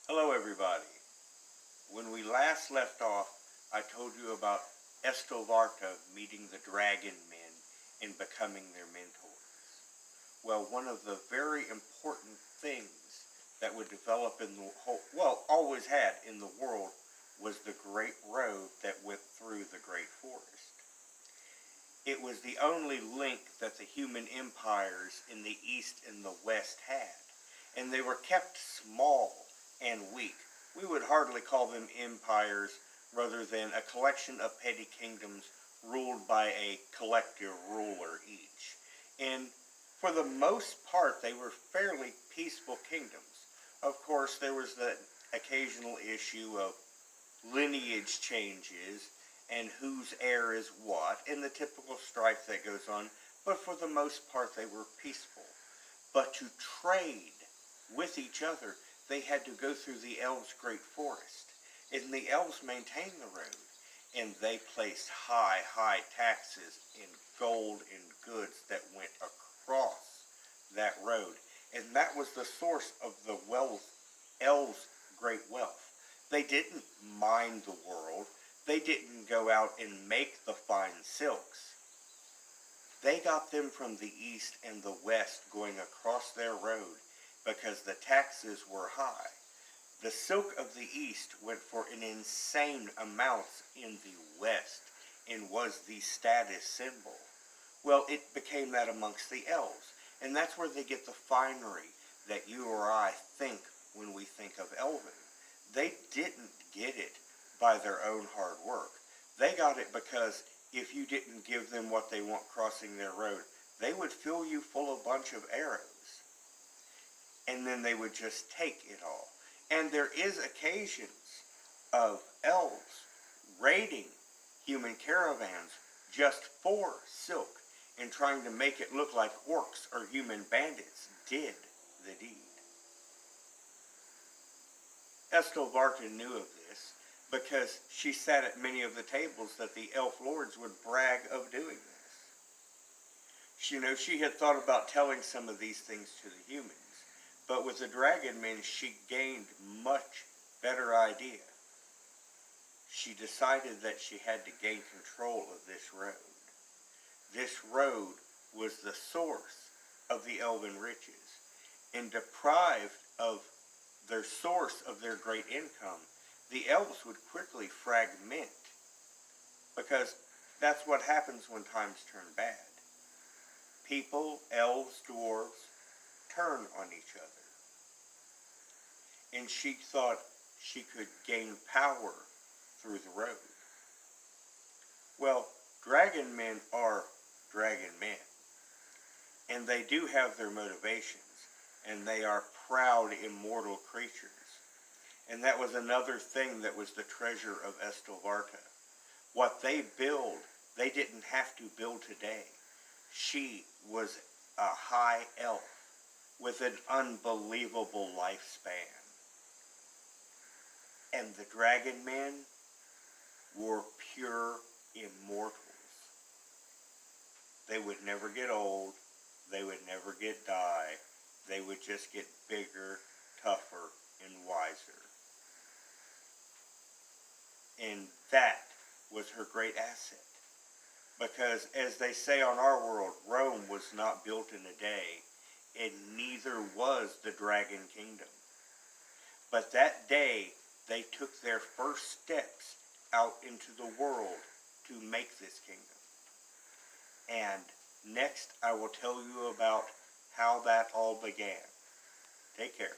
Hello everybody. When we last left off, I told you about Estellevarta meeting the dragon men and becoming their mentors. Well, one of the very important things that would develop in the whole, always had in the world, was the great road that went through the great forest. It was the only link that the human empires in the east and the west had, and they were kept small and weak. We would hardly call them empires rather than a collection of petty kingdoms ruled by a collective ruler each. And for the most part, they were fairly peaceful kingdoms. Of course, there was the occasional issue of lineage changes and whose heir is what, and the typical strife that goes on, but for the most part they were peaceful. But to trade with each other, they had to go through the elves' great forest, and the elves maintained the road, and they placed high taxes in gold and goods that went across that road, and that was the source of the elves' great wealth. They didn't mine the world. They didn't go out and make the fine silks. They got them from the east and the west going across their road because the taxes were high. The silk of the east went for an insane amount in the west and was the status symbol. Well, it became that amongst the elves, and that's where they get the finery that you or I think when we think of elven. They didn't get it by their own hard work. They got it because if you didn't give them what they want crossing their road, they would fill you full of a bunch of arrows. And then they would just take it all. And there is occasions of elves raiding human caravans just for silk and trying to make it look like orcs or human bandits did the deed. Estellevarta knew of this because she sat at many of the tables that the elf lords would brag of doing this. She had thought about telling some of these things to the humans, but with the dragon men she gained much better idea. She decided that she had to gain control of this road. This road was the source of the elven riches, and deprived of their source of their great income, the elves would quickly fragment, because that's what happens when times turn bad. People, elves, dwarves, turn on each other. And she thought she could gain power through the road. Well, dragon men are dragon men, and they do have their motivations, and they are proud, immortal creatures. And that was another thing that was the treasure of Estellevarta. What they build, they didn't have to build today. She was a high elf with an unbelievable lifespan. And the dragon men were pure immortals. They would never get old. They would never die. They would just get bigger, tougher, and wiser. And that was her great asset. Because, as they say on our world, Rome was not built in a day, and neither was the Dragon Kingdom. But that day, they took their first steps out into the world to make this kingdom. And next, I will tell you about how that all began. Take care.